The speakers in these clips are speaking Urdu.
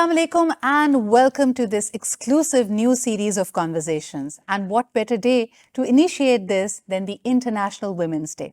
Assalamu alaikum and welcome to this exclusive new series of conversations. And what better day to initiate this than the International Women's Day.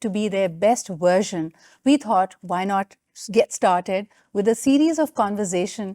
to be their best version, we thought why not get started with a series of conversation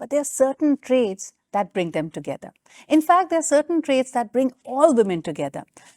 but there are certain traits that bring them together. In fact, there are certain traits that bring all women together.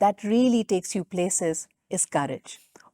that really takes you places is courage.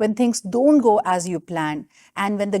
When things don't go as you planned and when the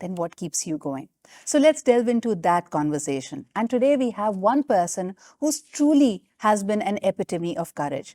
then what keeps you going? So let's delve into that conversation. And today we have one person who's truly has been an epitome of courage.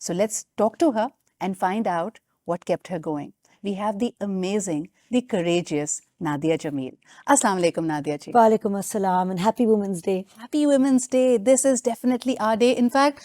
So let's talk to her and find out what kept her going. We have the amazing, the courageous Nadia Jameel. Assalamu alaikum, Nadia ji. Walaikum assalam and happy Women's Day. Happy Women's Day. This is definitely our day. In fact,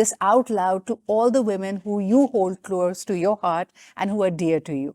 this out loud to all the women who you hold close to your heart and who are dear to you.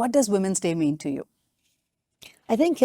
what does Women's Day mean to you? I think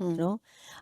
you know,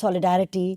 solidarity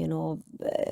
you know,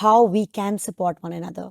how we can support one another.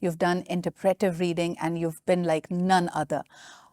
you've done interpretive reading and you've been like none other.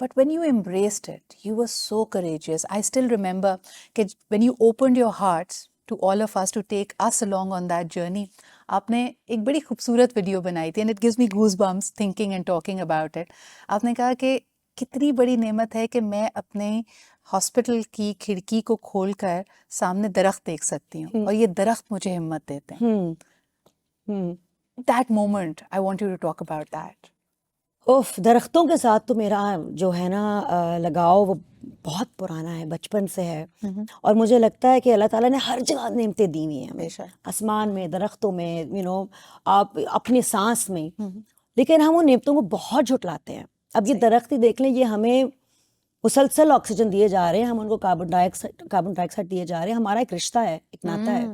But when you embraced it, you were so courageous. I still remember when you opened your hearts to all of us to take us along on that journey, آپ نے ایک بڑی خوبصورت ویڈیو بنائی تھی, and it gives me goes bumps thinking and talking about it. آپ نے کہا کہ کتنی بڑی نعمت ہے کہ میں اپنے ہاسپٹل کی کھڑکی کو کھول کر سامنے درخت دیکھ سکتی ہوں, اور یہ درخت مجھے ہمت دیتے ہیں. That moment I want you to talk about that. اوف, درختوں کے ساتھ تو میرا جو ہے نا لگاؤ وہ بہت پرانا ہے, بچپن سے ہے. اور مجھے لگتا ہے کہ اللہ تعالیٰ نے ہر جگہ نعمتیں دی ہوئی ہیں ہمیں, آسمان میں, درختوں میں, آپ اپنے سانس میں, لیکن ہم ان نعمتوں کو بہت جھٹلاتے ہیں. اب یہ درخت ہی دیکھ لیں, یہ ہمیں مسلسل آکسیجن دیے جا رہے ہیں, ہم ان کو کاربن ڈائی آکسائڈ دیے جا رہے ہیں. ہمارا ایک رشتہ ہے, ایک ناطہ ہے.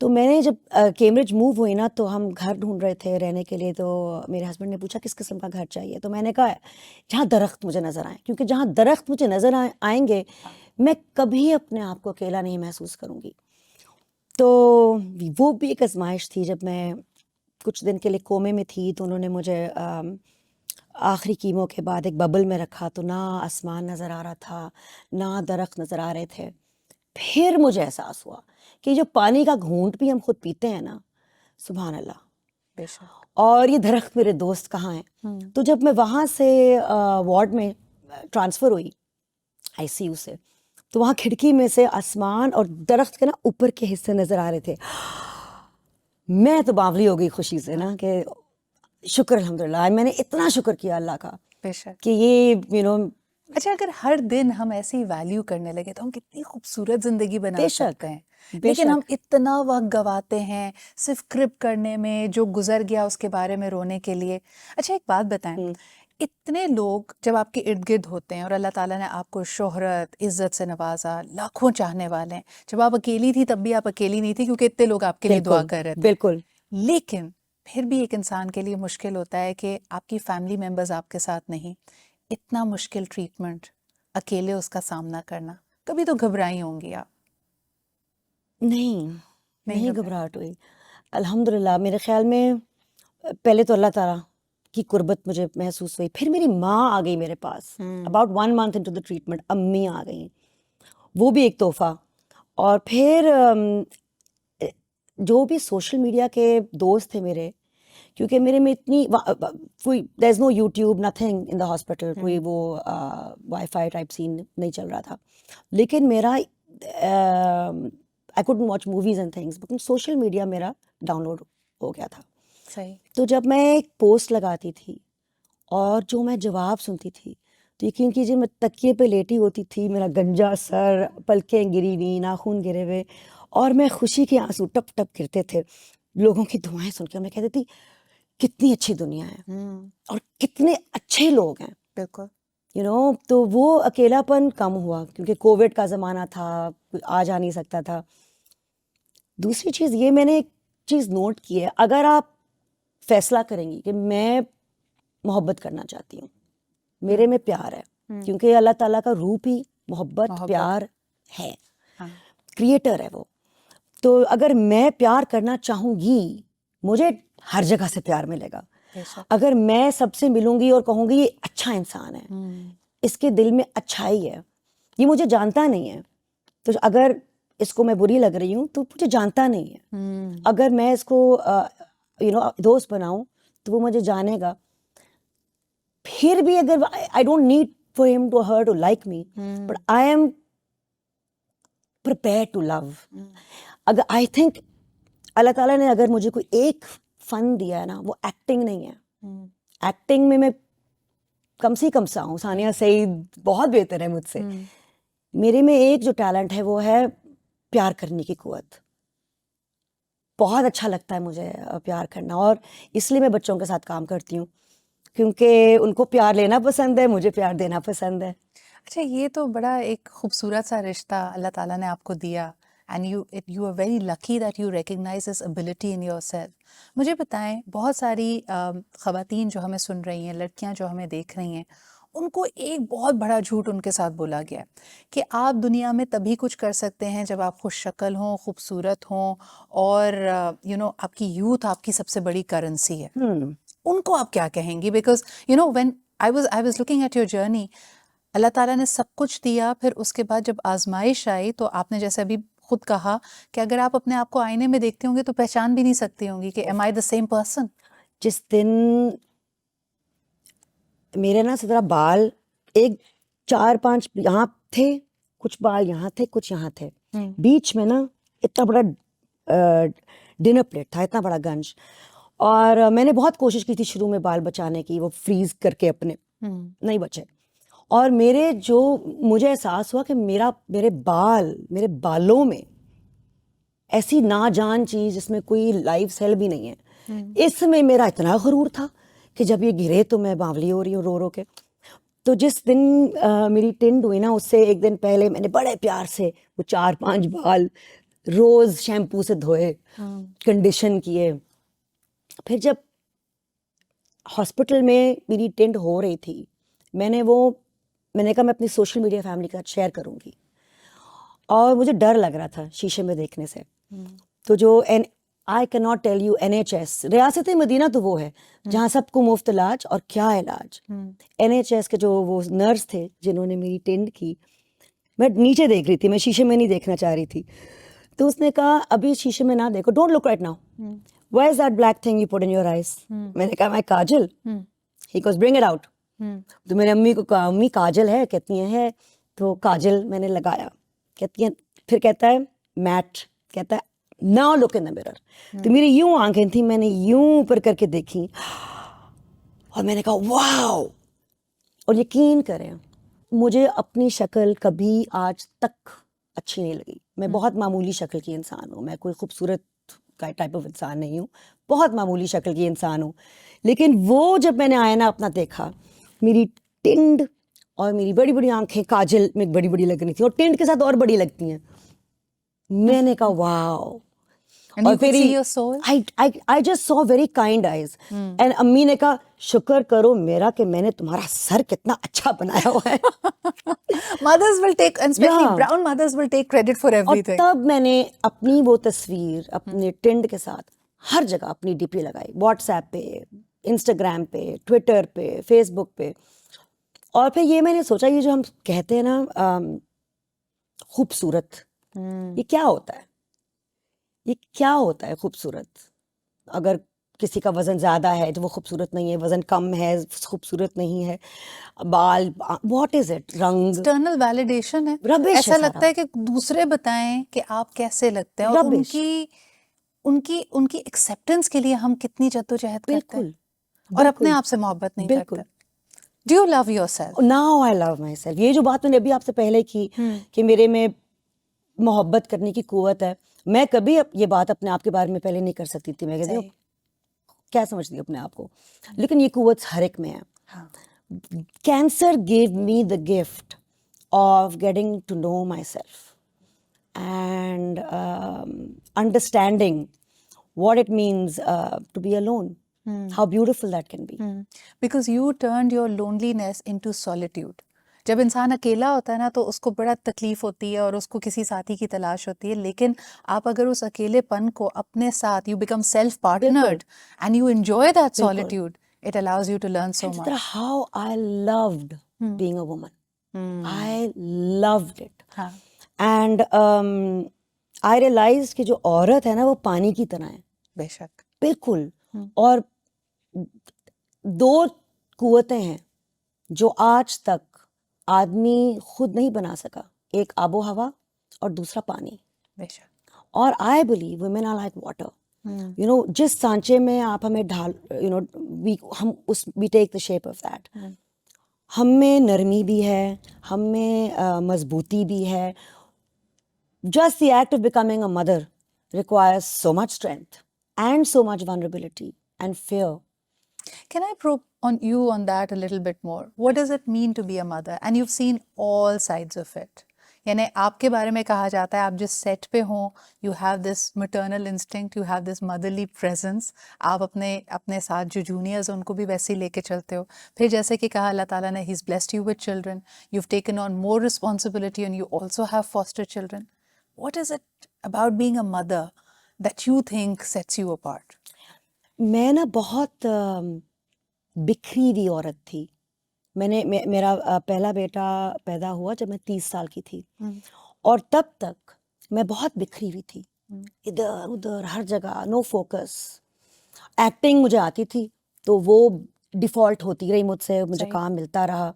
تو میں نے جب کیمبرج موو ہوئی نا, تو ہم گھر ڈھونڈ رہے تھے رہنے کے لیے. تو میرے ہسبینڈ نے پوچھا کس قسم کا گھر چاہیے, تو میں نے کہا جہاں درخت مجھے نظر آئیں, کیونکہ جہاں درخت مجھے نظر آئیں گے میں کبھی اپنے آپ کو اکیلا نہیں محسوس کروں گی. تو وہ بھی ایک آزمائش تھی. جب میں کچھ دن کے لیے کومے میں تھی تو انہوں نے مجھے آخری کیمو کے بعد ایک ببل میں رکھا, تو نہ آسمان نظر آ رہا تھا, نہ درخت نظر آ رہے تھے. پھر مجھے احساس ہوا کہ جو پانی کا گھونٹ بھی ہم خود پیتے ہیں نا, سبحان اللہ, بے شک, اور یہ درخت میرے دوست کہاں ہیں. تو جب میں وہاں سے وارڈ میں ٹرانسفر ہوئی آئی سی یو سے, تو وہاں کھڑکی میں سے آسمان اور درخت کے نا اوپر کے حصے نظر آ رہے تھے. میں تو باولی ہو گئی خوشی سے نا, کہ شکر الحمدللہ, میں نے اتنا شکر کیا اللہ کا بے شک. کہ یہ اچھا, اگر ہر دن ہم ایسی ویلیو کرنے لگے تو ہم کتنی خوبصورت زندگی بنا بے شک, سکتے ہیں. بے لیکن ہم شک. اتنا وقت گواتے ہیں صرف کرپ کرنے میں, جو گزر گیا اس کے بارے میں رونے کے لیے. اچھا ایک بات بتائیں, اتنے لوگ جب آپ کے ارد گرد ہوتے ہیں اور اللہ تعالیٰ نے آپ کو شہرت عزت سے نوازا, لاکھوں چاہنے والے ہیں, جب آپ اکیلی تھی تب بھی آپ اکیلی نہیں تھی کیونکہ اتنے لوگ آپ کے لیے دعا کر رہے تھے. بالکل. لیکن پھر بھی ایک انسان کے لیے مشکل ہوتا ہے کہ آپ کی فیملی ممبرز آپ کے ساتھ نہیں, اتنا مشکل ٹریٹمنٹ, اکیلے اس کا سامنا کرنا, کبھی تو گھبرائی ہوں گی آپ؟ نہیں گھبراہٹ ہوئی الحمدللہ. میرے خیال میں پہلے تو اللہ تعالیٰ کی قربت مجھے محسوس ہوئی, پھر میری ماں آ گئی میرے پاس about 1 month into the treatment. امی آ گئیں, وہ بھی ایک تحفہ. اور پھر جو بھی سوشل میڈیا کے دوست تھے میرے, کیونکہ میرے میں اتنی کوئی there is no YouTube nothing in the hospital, کوئی وہ وائی فائی ٹائپ سین نہیں چل رہا تھا. لیکن میرا آئی couldn't watch movies and things, لیکن سوشل میڈیا میرا ڈاؤن لوڈ ہو گیا تھا. صحیح. تو جب میں ایک پوسٹ لگاتی تھی اور جو میں جواب سنتی تھی, تو یقین کیجیے میں تکیے پہ لیٹی ہوتی تھی, میرا گنجا سر, پلکیں گری ہوئی, ناخن گرے ہوئے, اور میں خوشی کے آنسو ٹپ ٹپ گرتے تھے لوگوں کی دعائیں سن کے. میں کہتی تھی کتنی اچھی دنیا ہے اور کتنے اچھے لوگ ہیں. بالکل. تو وہ اکیلا پن کم ہوا, کیونکہ کووڈ کا زمانہ تھا, آ جا نہیں سکتا تھا. دوسری چیز یہ میں نے ایک چیز نوٹ کی ہے, اگر آپ فیصلہ کریں گی کہ میں محبت کرنا چاہتی ہوں, میرے میں پیار ہے, کیونکہ اللہ تعالیٰ کا روپ ہی محبت پیار ہے, کریٹر ہے وہ. تو اگر میں پیار کرنا چاہوں گی, مجھے ہر جگہ سے پیار ملے گا. اگر میں سب سے ملوں گی اور کہوں گی یہ اچھا انسان ہے, اس کے دل میں اچھائی ہے, یہ مجھے جانتا نہیں ہے, تو اگر اس کو میں بری لگ رہی ہوں تو مجھے جانتا نہیں ہے. اگر میں اس کو دوست بناؤں تو وہ مجھے جانے گا. پھر بھی اگر I don't need for him to her to like me, but I am prepared to love. اگر آئی تھنک اللہ تعالیٰ نے اگر مجھے کوئی ایک فن دیا ہے نا, وہ ایکٹنگ نہیں ہے. ایکٹنگ میں کم سے کم سا ہوں, ثانیہ سعید بہت بہتر ہے مجھ سے. میرے میں ایک جو ٹیلنٹ ہے وہ ہے پیار کرنے کی قوت. بہت اچھا لگتا ہے مجھے پیار کرنا, اور اس لیے میں بچوں کے ساتھ کام کرتی ہوں, کیونکہ ان کو پیار لینا پسند ہے, مجھے پیار دینا پسند ہے. اچھا, یہ تو بڑا ایک خوبصورت سا رشتہ اللہ تعالیٰ نے آپ کو دیا, and you are very lucky that you recognise this ability in yourself. مجھے بتائیں, بہت ساری خواتین جو ہمیں سن رہی ہیں, لڑکیاں جو ہمیں دیکھ رہی ہیں, ان کو ایک بہت بڑا جھوٹ ان کے ساتھ بولا گیا کہ آپ دنیا میں تبھی کچھ کر سکتے ہیں جب آپ خوش شکل ہوں, خوبصورت ہوں, اور آپ کی یوتھ آپ کی سب سے بڑی کرنسی ہے. ان کو آپ کیا کہیں گی؟ Because when I was looking at your journey, اللہ تعالیٰ نے سب کچھ دیا, پھر اس کے بعد جب آزمائش آئی تو آپ نے جیسے ابھی خود کہا کہ اگر آپ اپنے آپ کو آئینے میں دیکھتے ہوں گے تو پہچان بھی نہیں سکتی ہوں گی کہ am I the same person. جس دن میرے نا ذرا بال ایک 4-5 یہاں تھے، کچھ بال یہاں تھے، کچھ یہاں تھے، بیچ میں نا اتنا بڑا ڈنر پلیٹ تھا، اتنا بڑا گنج. اور میں نے بہت کوشش کی تھی شروع میں بال بچانے کی، وہ فریز کر کے اپنے، نہیں بچے. اور مجھے احساس ہوا کہ میرے بالوں میں ایسی ناجان چیز جس میں کوئی لائف سیل بھی نہیں ہے، اس میں میرا اتنا غرور تھا کہ جب یہ گرے تو میں باولی ہو رہی ہوں رو رو کے. تو جس دن میری ٹنڈ ہوئی نا، اس سے ایک دن پہلے میں نے بڑے پیار سے وہ 4-5 بال روز شیمپو سے دھوئے، کنڈیشن کیے. پھر جب ہاسپٹل میں میری ٹنڈ ہو رہی تھی، میں نے کہا میں اپنی سوشل میڈیا فیملی کا شیئر کروں گی، اور مجھے ڈر لگ رہا تھا شیشے میں دیکھنے سے. تو جو آئی کی ناٹ ٹیل یو NHS ریاست مدینہ تو وہ ہے جہاں سب کو مفت علاج، اور کیا علاج. NHS کے جو وہ نرس تھے جنہوں نے میری ٹنڈ کی، میں نیچے دیکھ رہی تھی، میں شیشے میں نہیں دیکھنا چاہ رہی تھی. تو اس نے کہا ابھی شیشے میں نہ دیکھو، don't look right now. Where is that black thing you put in your eyes? میں نے کہا میں کاجل. He goes bring it out. تو میں نے امی کو کہا امی کاجل ہے، کہتی ہیں. تو کاجل میں نے لگایا، کہتی ہیں، پھر کہتا ہے میٹ، کہتا ہے now look in the mirror. تو میری یوں آنکھیں تھیں، میں نے یوں اوپر کر کے دیکھی اور میں نے کہا واو. اور یقین کریں مجھے اپنی شکل کبھی آج تک اچھی نہیں لگی. میں بہت معمولی شکل کی انسان ہوں، میں کوئی خوبصورت کا ٹائپ آف انسان نہیں ہوں، بہت معمولی شکل کی انسان ہوں. لیکن وہ جب میں نے آئینہ اپنا دیکھا، میری ٹنڈ اور میری بڑی بڑی آنکھیں کاجل میں بڑی بڑی لگ رہی تھیں، اور ٹنڈ کے ساتھ اور بڑی لگتی ہیں. میں نے کہا واو. And you could see your soul? I just saw very kind eyes. And امی نے کہا شکر کرو میرا کہ میں نے تمہارا سر کتنا اچھا بنایا ہوا ہے. Mothers will take, and especially brown mothers will take credit for everything. اور تب میں نے اپنی وہ تصویر اپنے ٹنڈ کے ساتھ ہر جگہ اپنی ڈی پی لگائی، واٹس ایپ پہ، انسٹاگرام پہ، ٹویٹر پہ، فیس بک پہ. اور پھر یہ میں نے سوچا یہ جو ہم کہتے ہیں نا خوبصورت، یہ کیا ہوتا ہے؟ یہ کیا ہوتا ہے خوبصورت؟ اگر کسی کا وزن زیادہ ہے تو وہ خوبصورت نہیں ہے، وزن کم ہے خوبصورت نہیں ہے، بال، واٹ از اٹ؟ رنگ، ایکسٹرنل ویلیڈیشن ہے. ربش ایسا لگتا ہے کہ دوسرے بتائیں کہ آپ کیسے لگتے ہیں، اور ان کی ایکسیپٹنس کے لیے ہم کتنی جدوجہد کرتے ہیں اور اپنے آپ سے محبت نہیں کرتے. Do you love yourself? Now I love myself. یہ جو بات میں نے ابھی آپ سے پہلے کی کہ میرے میں محبت کرنے کی قوت ہے، میں کبھی یہ بات اپنے آپ کے بارے میں پہلے نہیں کر سکتی تھی. میں کہتی ہوں کیا سمجھتی ہوں اپنے آپ کو، لیکن یہ قوت ہر ایک میں ہے. Cancer gave me the gift of getting to know myself and understanding what it means to be alone, how beautiful that can be. Because you turned your loneliness into solitude. جب انسان اکیلا ہوتا ہے نا تو اس کو بڑا تکلیف ہوتی ہے اور اس کو کسی ساتھی کی تلاش ہوتی ہے، لیکن آپ اگر اس اکیلے پن کو اپنے ساتھ you become self partnered and you enjoy that solitude, it allows you to learn so much. How I loved being a woman. I loved it. And I realized کہ جو عورت ہے نا وہ پانی کی طرح ہے. بے شک، بالکل. اور 2 قوتیں ہیں جو آج تک آدمی خود نہیں بنا سکا، ایک آب و ہوا اور دوسرا پانی. بے شک. اور I believe women are like water. You know جس سانچے میں آپ ہمیں ڈھال، یو نو ہم اس we take the shape of that. ہم میں نرمی بھی ہے، ہم میں مضبوطی بھی ہے. Just the act of becoming a mother requires so much strength and so much vulnerability and fear. Can I probe on you on that a little bit more? What does it mean to be a mother? And you've seen all sides of it. یعنی آپ کے بارے میں کہا جاتا ہے آپ جس سیٹ پہ ہوں you have this maternal instinct, you have this مدرلی presence. آپ اپنے ساتھ جو جونیئرز ان کو بھی ویسے ہی لے کے چلتے ہو. پھر جیسے کہ کہا اللہ تعالیٰ نے has blessed you with children, you have taken on more responsibility and you also have faster children. What is it about being a mother that you think seats you apart? میں نا بہت بکھری ہوئی عورت تھی. میرا پہلا بیٹا پیدا ہوا جب میں 30 سال کی تھی، اور تب تک میں بہت بکھری ہوئی تھی، ادھر ادھر ہر جگہ، نو فوکس. ایکٹنگ مجھے آتی تھی تو وہ ڈیفالٹ ہوتی رہی مجھ سے، مجھے صحیح. کام ملتا رہا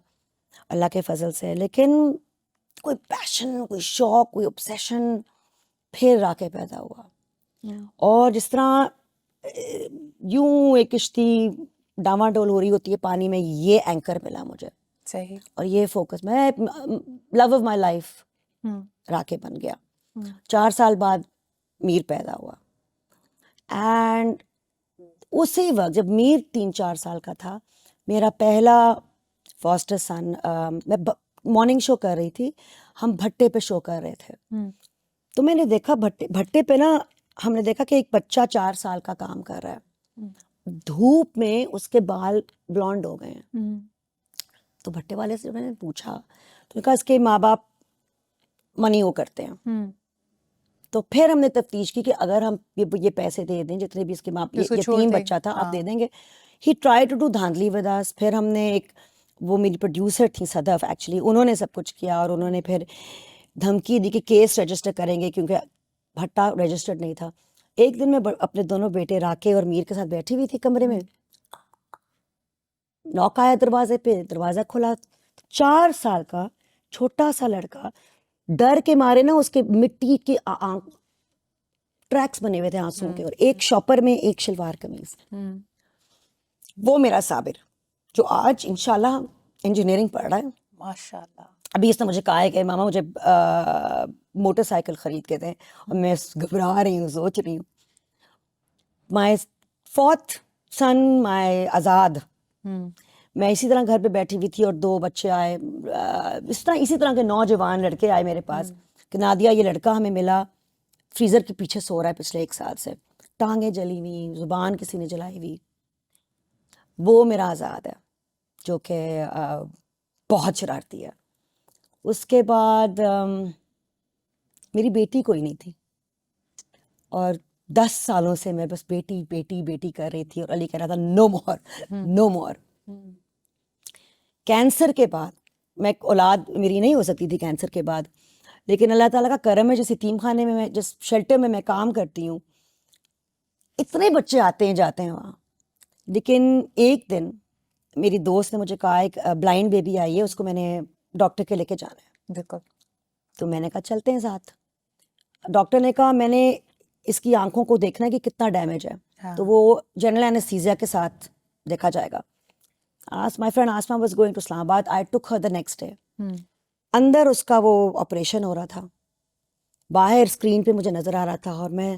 اللہ کے فضل سے، لیکن کوئی پیشن، کوئی شوق، کوئی obsession پھر آ کے پیدا ہوا. اور جس طرح یوں ایک کشتی ڈاواں ڈول ہو رہی ہوتی ہے پانی میں، یہ اینکر ملا مجھے صحیح. اور یہ فوکس. میں love of my life Rakae بن گیا. 4 سال بعد میر پیدا ہوا، اینڈ اسی وقت جب میر 3-4 سال کا تھا، میرا پہلا فاسٹر سن، میں مارننگ شو کر رہی تھی، ہم بھٹے پہ شو کر رہے تھے، تو میں نے دیکھا بھٹے پہ نا، ہم نے دیکھا کہ ایک بچہ 4 سال کا کام کر رہا ہے، دھوپ میں اس کے بال بلانڈ ہو گئے ہیں. تو بھٹے والے سے میں نے پوچھا، تو نے کہا اس کے ماں باپ منی وہ کرتے ہیں. تو پھر ہم نے تفتیش کی کہ اگر ہم یہ پیسے دے دیں جتنے بھی اس کے ماں، یتیم بچہ تھا، آپ دے دیں گے. ہی ٹرائی ٹو ڈو دھاندلی ود اس. پھر ہم نے ایک، وہ میری پروڈیوسر تھی صدف ایکچولی، انہوں نے سب کچھ کیا، اور انہوں نے پھر دھمکی دی کہ کیس رجسٹر کریں گے، کیونکہ بھٹا رجسٹرڈ نہیں تھا. ایک دن میں اپنے دونوں بیٹے راکے اور میر کے ساتھ بیٹھی ہوئی تھی کمرے میں، نوک آیا دروازے پہ، دروازہ کھلا، 4 سال کا چھوٹا سا لڑکا ڈر کے مارے نا، اس کے مٹی کے ٹریکس بنے ہوئے تھے آنسوں کے، اور ایک شاپر میں ایک شلوار قمیض. وہ میرا صابر جو آج انشاءاللہ انجینئرنگ پڑھ رہا ہے. ماشاء اللہ. ابھی اس نے مجھے کہا ہے کہ ماما مجھے موٹر سائیکل خرید کے دیں، اور میں گھبرا رہی ہوں، سوچ رہی ہوں. مائی 4th سن، مائی آزاد. میں اسی طرح گھر پہ بیٹھی ہوئی تھی اور 2 بچے آئے، اسی طرح کے نوجوان لڑکے آئے میرے پاس کہ نادیہ یہ لڑکا ہمیں ملا، فریزر کے پیچھے سو رہا ہے پچھلے 1 سال سے، ٹانگیں جلی ہوئی، زبان کسی نے جلائی ہوئی. وہ میرا آزاد ہے جو کہ بہت شرارتی ہے. اس کے بعد میری بیٹی کوئی نہیں تھی، اور 10 سالوں سے میں بس بیٹی بیٹی بیٹی کر رہی تھی، اور علی کہہ رہا تھا نو مور نو مور. کینسر کے بعد میں اولاد میری نہیں ہو سکتی تھی کینسر کے بعد، لیکن اللہ تعالیٰ کا کرم ہے، جس یتیم خانے میں جس شیلٹر میں میں کام کرتی ہوں، اتنے بچے آتے ہیں جاتے ہیں وہاں. لیکن ایک دن میری دوست نے مجھے کہا ایک بلائنڈ بیبی آئی ہے، اس کو میں نے ڈاکٹر کے لے کے جانا ہے. بالکل. تو میں نے کہا چلتے ہیں ساتھ. ڈاکٹر نے کہا میں نے اس کی آنکھوں کو دیکھنا ہے کہ کتنا ڈیمیج ہے، تو وہ جنرل اینستھیزیا کے ساتھ دیکھا جائے گا. My friend Asma was going to Islam Abad. I took her the next day. اندر اس کا وہ آپریشن ہو رہا تھا، باہر اسکرین پہ مجھے نظر آ رہا تھا، اور میں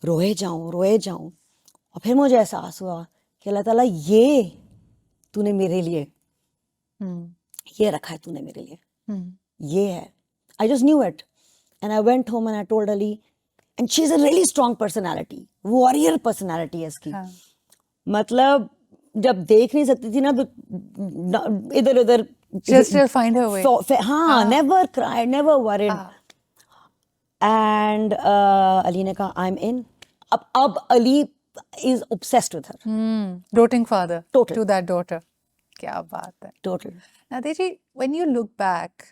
روئے جاؤں. اور پھر مجھے احساس ہوا کہ اللہ تعالیٰ یہ تو نے میرے لیے یہ رکھا ہے، تو نے میرے لیے یہ ہے. I just knew it. And I went home and I told Ali, and she's a really strong personality, warrior personality ہے اس کی. مطلب جب دیکھ نہیں سکتی تھی نا تو ادھر ادھر، find her way. ہاں، never cried, never worried. And علی نے کہا I'm in. اب علی is obsessed with her. Doting father Total. to that daughter. کیا بات ہے. Total. Nadia ji, when you look back,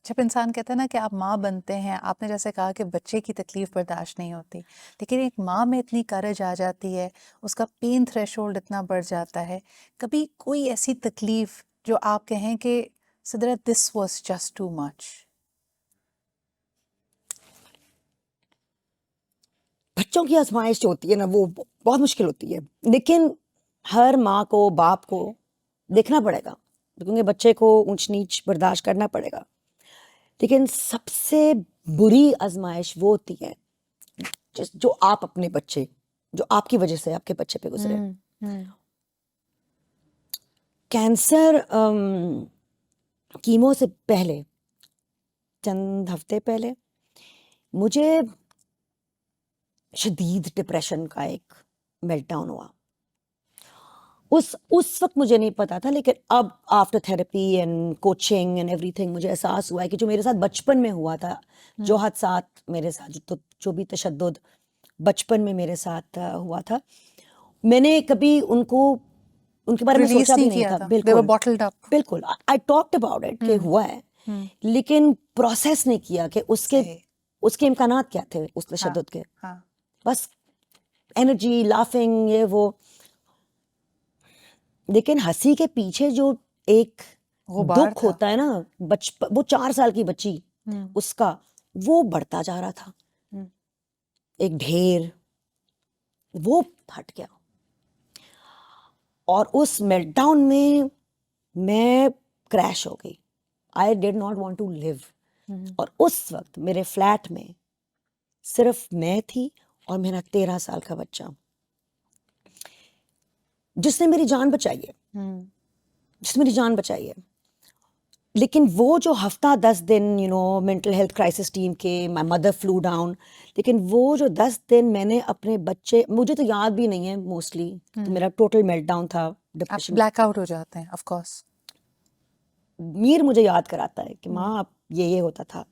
جب انسان کہتا ہے نا کہ آپ ماں بنتے ہیں, آپ نے جیسے کہا کہ بچے کی تکلیف برداشت نہیں ہوتی, لیکن ایک ماں میں اتنی کرج آ جاتی ہے, اس کا پین تھریشولڈ اتنا بڑھ جاتا ہے. کبھی کوئی ایسی تکلیف جو آپ کہیں کہ صدرہ this was just too much؟ بچوں کی آزمائش جو ہوتی ہے نا وہ بہت مشکل ہوتی ہے, لیکن ہر ماں کو باپ کو دیکھنا پڑے گا, کیونکہ بچے کو اونچ نیچ برداشت کرنا پڑے گا. لیکن سب سے بری آزمائش وہ ہوتی ہے جو آپ اپنے بچے, جو آپ کی وجہ سے آپ کے بچے پہ گزرے. کینسر کیمو سے پہلے, چند ہفتے پہلے, مجھے شدید ڈپریشن کا ایک میلٹ ڈاؤن ہوا. اس وقت مجھے نہیں پتا تھا, لیکن اب after therapy and coaching and every thing مجھے احساس ہوا ہے کہ جو میرے ساتھ بچپن میں ہوا تھا, جو حادثات میرے ساتھ, جو بھی تشدد بچپن میں میرے ساتھ ہوا تھا, میں نے کبھی ان کے بارے میں سوچا بھی نہیں تھا. بالکل آئی ٹاکڈ اباؤٹ اٹ کہ ہوا ہے, لیکن پروسیس نہیں کیا کہ اس کے اس کے امکانات کیا تھے اس ہاں تشدد کے؟ ہاں بس انرجی، لافنگ، یہ وہ. لیکن ہنسی کے پیچھے جو ایک غبار دکھ تھا. ہوتا ہے نا، وہ 4 سال کی بچی، ہوں اس کا وہ بڑھتا جا رہا تھا، ہوں ایک ڈھیر، وہ پھٹ گیا. اور اس میلٹ ڈاؤن میں کریش ہو گئی. I did not want to leave. ہوں اور اس وقت میرے فلیٹ میں صرف میں تھی اور میرا 13 سال کا بچہ، جس نے میری جان بچائی ہے، ہوں جس نے میری جان بچائی ہے. لیکن وہ جو ہفتہ 10 دن مینٹل ہیلتھ کرائسس ٹیم کے، مائی مدر فلو ڈاؤن، لیکن وہ جو 10 دن میں نے اپنے بچے، مجھے تو یاد بھی نہیں ہے موسٹلی، تو میرا ٹوٹل میلٹ ڈاؤن تھا، آپ ڈپریشن. بلیک آؤٹ ہو جاتے ہیں آف کورس. میر مجھے یاد کراتا ہے کہ ماں اب یہ ہوتا تھا.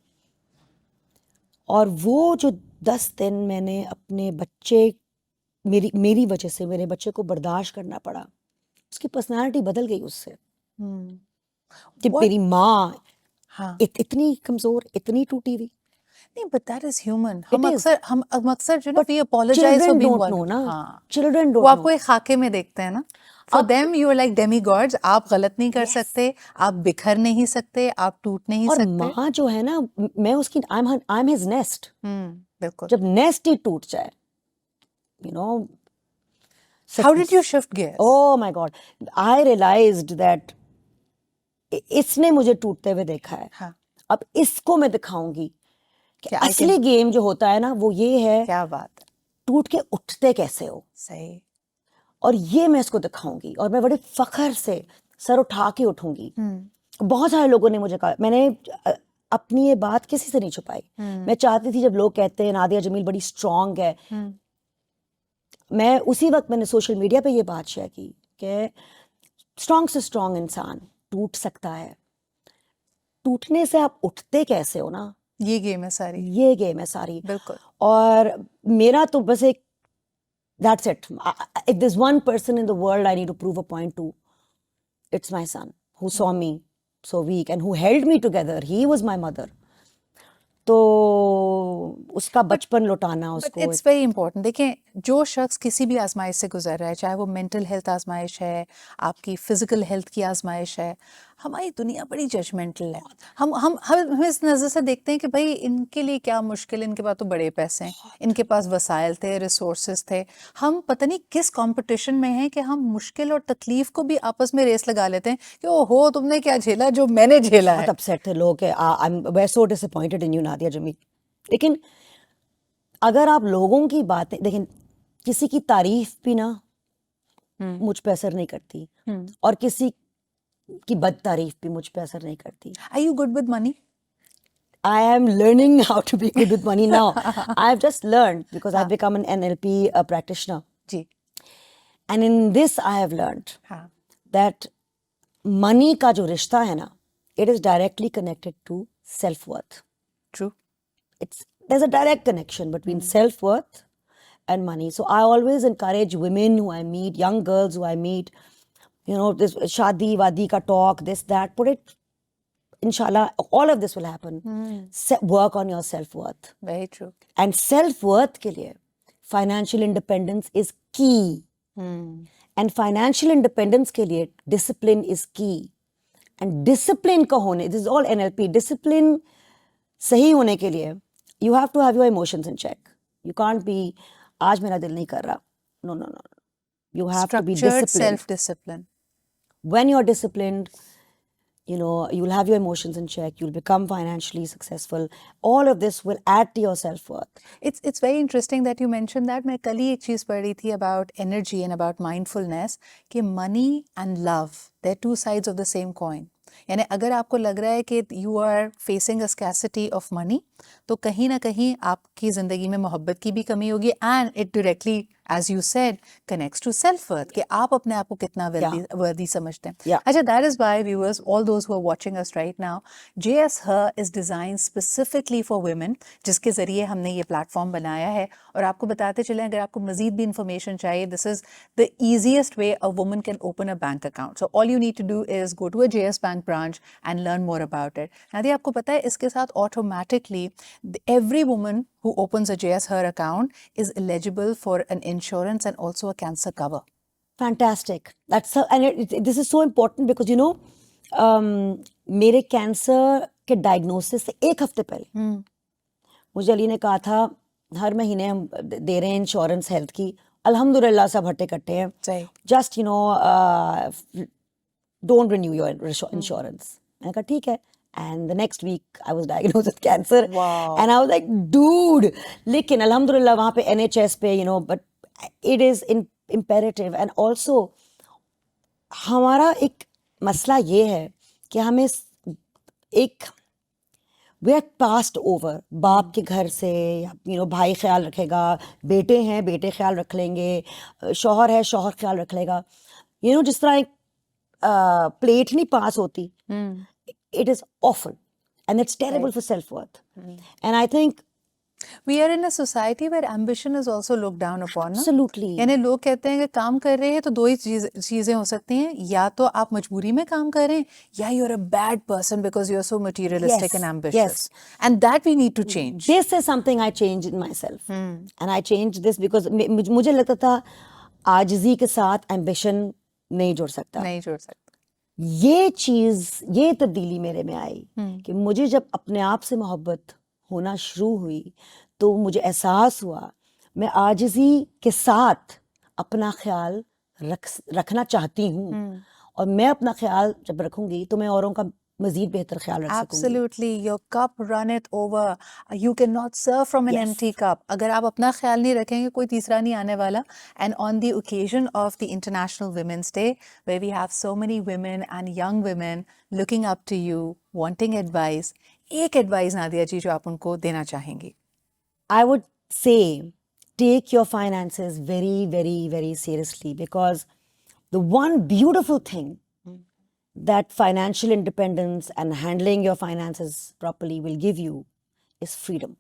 اور وہ جو 10 دن میں نے اپنے بچے، میری وجہ سے میرے بچے کو برداشت کرنا پڑا. اس کی پرسنالٹی بدل گئی اس سے، کہ What? میری ماں ہاں اتنی کمزور، اتنی ٹوٹی ہوئی. نہیں but that is human. It is. ہم اکثر جو نا But we apologise for children being don't know نا. ہاں Children وہ don't آپ know. کو ایک خاکے میں دیکھتے ہیں نا. فار اب them you are like demigods. آپ غلط نہیں کر Yes. سکتے، آپ بکھر نہیں سکتے، آپ ٹوٹ نہیں اور سکتے. ماں جو ہے نا، میں اس کی I'm his nest. بالکل. جب نیسٹ ہی ٹوٹ جائے، you know how did you shift gears? Oh my God, I realised that اس نے مجھے ٹوٹتے ہوئے دیکھا ہے، ہاں اب اس کو میں دکھاؤں گی کہ کہ I can. اصلی گیم جو ہوتا ہے نا وہ یہ ہے، کیا بات ہے. ٹوٹ کے اٹھتے کیسے ہو. صحیح. اور یہ میں اس کو دکھاؤں گی، اور میں بڑے فخر سے سر اٹھا کے اٹھوں گی. بہت سارے لوگوں نے مجھے کہا، میں نے اپنی یہ بات کسی سے نہیں چھپائی. میں چاہتی تھی جب لوگ کہتے ہیں نادیہ جمیل بڑی اسٹرانگ ہے، میں اسی وقت میں نے سوشل میڈیا پہ یہ بات شیئر کی کہ اسٹرانگ سے اسٹرانگ انسان ٹوٹ سکتا ہے، ٹوٹنے سے آپ اٹھتے کیسے ہو نا، یہ گیم ہے ساری. یہ گیم ہے ساری. بالکل. اور میرا تو بس ایک that's it. If there's one person in the world I need to prove a point to, it's my son, who saw me so weak and who held me together. He was my mother. تو اس کا بچپن لوٹانا اس بٹ کو. It's very important. دیکھیں جو شخص کسی بھی آزمائش سے گزر رہا ہے، چاہے وہ مینٹل ہیلتھ آزمائش ہے، آپ کی فزیکل ہیلتھ کی آزمائش ہے، ہماری دنیا بڑی ججمنٹل ہے. ہم اس نظر سے دیکھتے ہیں کہ بھائی ان کے لیے کیا مشکل، ان کے پاس تو بڑے پیسے ہیں، ان کے پاس وسائل تھے، ریسورسز تھے. ہم پتہ نہیں کس کمپٹیشن میں ہیں کہ ہم مشکل اور تکلیف کو بھی آپس میں ریس لگا لیتے ہیں کہ او ہو تم نے کیا جھیلا جو میں نے جھیلا ہے. بہت اپسیٹ تھے لوگ کہ we're so disappointed in you Nadia Jamil. لیکن اگر آپ لوگوں کی باتیں دیکھیں، کسی کی تعریف بھی نا مجھ پہ اثر نہیں کرتی، اور کسی کی بد تعریف بھی مجھ پہ اثر نہیں کرتی. Are you good with money? I am learning how to be good with money now. I've just learned because I've become an NLP practitioner. G. And in this I have learned ہاں that money کا جو رشتہ ہے نا، it is directly connected to self-worth. True. There's a direct connection between self-worth and money. So I always encourage women who I meet, young girls who I meet, this shadi wadi ka talk, this, that, put it, inshallah, all of this will happen. Work on your self-worth. Very true. And self-worth کے لیے financial independence is key. And financial independence کے لیے discipline is key. And discipline کا ہونے, this is all NLP, discipline صحیح ہونے کے لیے you have to have your emotions in check. You can't be آج میرا دل نہیں کر رہا. No. You have to be Structured disciplined. self-discipline. When you're disciplined, you'll have your emotions in check, you'll become financially successful. All of this will add to your self-worth. It's very interesting that you mentioned that. میں کل ہی ایک چیز پڑھ رہی تھی about energy and about mindfulness کہ money and love, they're two sides of the same coin. یعنی اگر آپ کو لگ رہا ہے کہ you are facing a scarcity of money تو کہیں نہ کہیں آپ کی زندگی میں محبت کی بھی کمی ہوگی and it directly as you said, connects to self-worth, کہ آپ اپنے آپ کو کتنا worthy سمجھتے ہیں. Yeah. اچھا, that is why viewers, all those who are watching us right now, JS Her is designed specifically for women, جس کے ذریعے ہم نے یہ پلیٹ فارم بنایا ہے. اور آپ کو بتاتے چلیں, اگر آپ کو مزید بھی انفارمیشن چاہیے, this is the easiest way a woman can open a bank account. So all you need to do is go to a JS Bank branch and learn more about it. Nadia, آپ کو پتا ہے اس کے ساتھ automatically every woman who opens a JS Her account is eligible for an insurance and also a cancer cover. Fantastic. This is so important because میرے کینسر کے ڈائگنوسس سے ایک ہفتے پہلے مجھے علی نے کہا تھا ہر مہینے ہم دے رہے ہیں انشورنس ہیلتھ کی, الحمد للہ سب ہٹے کٹے ہیں, just don't renew your insurance. میں نے کہا ٹھیک ہے. And the next week I was diagnosed with cancer. Wow. And I was like, dude, لیکن الحمد للہ وہاں پہ NHS پہ but it is imperative. And also ہمارا ایک مسئلہ یہ ہے کہ ہمیں ایک we are passed over, باپ کے گھر سے یا بھائی خیال رکھے گا, بیٹے ہیں بیٹے خیال رکھ لیں گے, شوہر ہے شوہر خیال رکھ لے گا. جس طرح ایک پلیٹ نہیں پاس ہوتی, it is awful and it's terrible for self-worth. And I think we are in a society where ambition is also looked down upon. absolutely. یعنی لوگ کہتے ہیں کہ کام کر رہے ہیں تو دو ہی چیزیں ہو سکتی ہیں, یا تو آپ مجبوری میں کام کر رہے ہیں, یا you're a bad person because you're so materialistic and ambitious. And that we need to change. This is something I changed in myself. And I changed this because مجھے لگتا تھا عاجزی کے ساتھ ambition نہیں جڑ سکتا. نہیں جوڑ سکتا. یہ چیز, یہ تبدیلی میرے میں آئی کہ مجھے جب اپنے آپ سے محبت ہونا شروع ہوئی تو مجھے احساس ہوا میں عاجزی کے ساتھ اپنا خیال رکھنا چاہتی ہوں, اور میں اپنا خیال جب رکھوں گی تو میں اوروں کا مزید بہتر خیال رکھ سکوں گی. Absolutely, your cup runneth over. You cannot serve from an empty cup. اگر آپ اپنا خیال نہیں رکھیں گے کوئی تیسرا نہیں آنے والا. And on the occasion of the International Women's Day, where we have so many women and young women looking up to you, wanting advice, ایک ایڈوائز نادیہ جی جو آپ ان کو دینا چاہیں گی. I would say take your finances very, very, very seriously, because the one beautiful thing that financial independence and handling your finances properly will give you is freedom.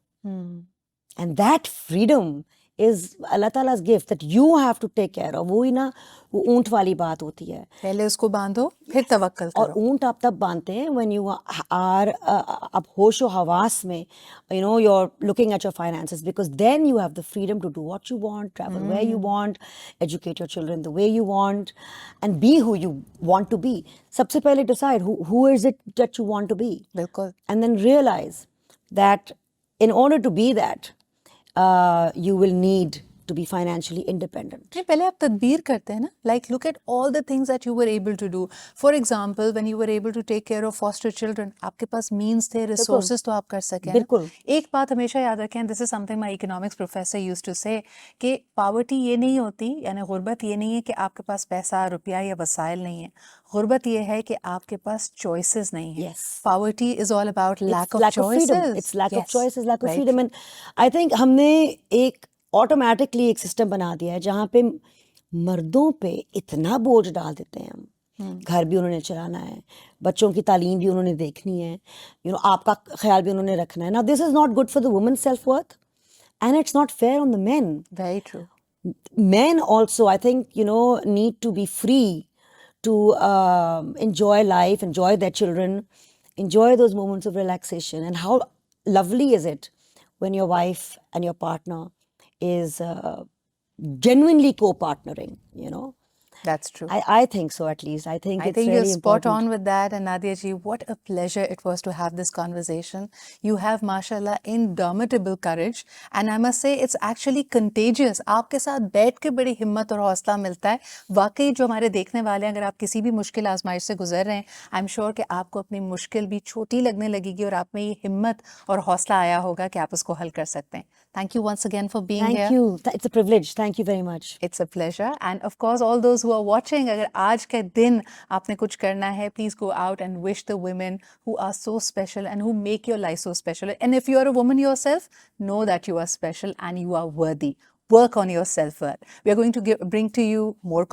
And that freedom is Allah Ta'ala's gift that you have to take care of. وہی نا وہ اونٹ والی بات ہوتی ہے, پہلے اس کو باندھو پھر توکل اور کرو. اونٹ آپ تب باندھتے ہیں when you are اب ہوش و حواس میں you're looking at your finances, because then you have the freedom to do what you want, travel where you want, educate your children the way you want, and be who you want to be. سب سے پہلے decide who is it that you want to be, بالکل. and then realize that in order to be that you will need to be financially independent. نہیں, پہلے آپ تدبیر کرتے ہیں نا, like look at all the things that you were able to do. For example, when you were able to take care of foster children, آپ کے پاس means تھے, resources تو آپ کر سکیں. بالکل. ایک بات ہمیشہ یاد رکھیں, this is something my economics professor used to say, کہ poverty یہ نہیں ہوتی, یعنی غربت یہ نہیں ہے کہ آپ کے پاس پیسہ روپیہ یا وسائل نہیں ہے. غربت یہ ہے کہ آپ کے پاس choices نہیں ہیں. Yes. Poverty is all about lack of choices. Freedom. It's lack of choices, lack of freedom. And I think ہم نے ایک آٹومیٹکلی ایک سسٹم بنا دیا ہے جہاں پہ مردوں پہ اتنا بوجھ ڈال دیتے ہیں ہم. گھر بھی انہوں نے چلانا ہے, بچوں کی تعلیم بھی انہوں نے دیکھنی ہے, آپ کا خیال بھی انہوں نے رکھنا ہے. Now this is not good for the woman's self-worth, and it's not fair on the men. Very true. Men also, I think, need to be free to enjoy life, enjoy their children, enjoy those moments of relaxation. And how lovely is it when your wife and your partner is genuinely co-partnering, That's true. I think so, at least. I think it's really you're spot important. on with that. And Nadia ji, what a pleasure it was to have this conversation. You have, mashallah, indomitable courage. And I must say, it's actually contagious. آپ کے ساتھ بیٹھ کے بڑی ہمت اور حوصلہ ملتا ہے. واقعی جو ہمارے دیکھنے والے ہیں, اگر آپ کسی بھی مشکل آزمائش سے گزر رہے ہیں, I'm sure کہ آپ کو اپنی مشکل بھی چھوٹی لگنے لگے گی, اور آپ میں یہ ہمت اور حوصلہ آیا ہوگا کہ آپ اس کو حل کر سکتے ہیں. Thank you once again for being here. Thank you. It's a privilege. Thank you very much. It's a pleasure. And of course, all those who are watching, اگر آج کے دن آپ نے کچھ کرنا ہے, please go out and wish the women who are so special and who make your life so special. And if you are a woman yourself, know that you are special and you are worthy. work on your self-worth. We are going to bring to you more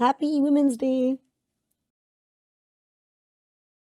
Happy Women's Day.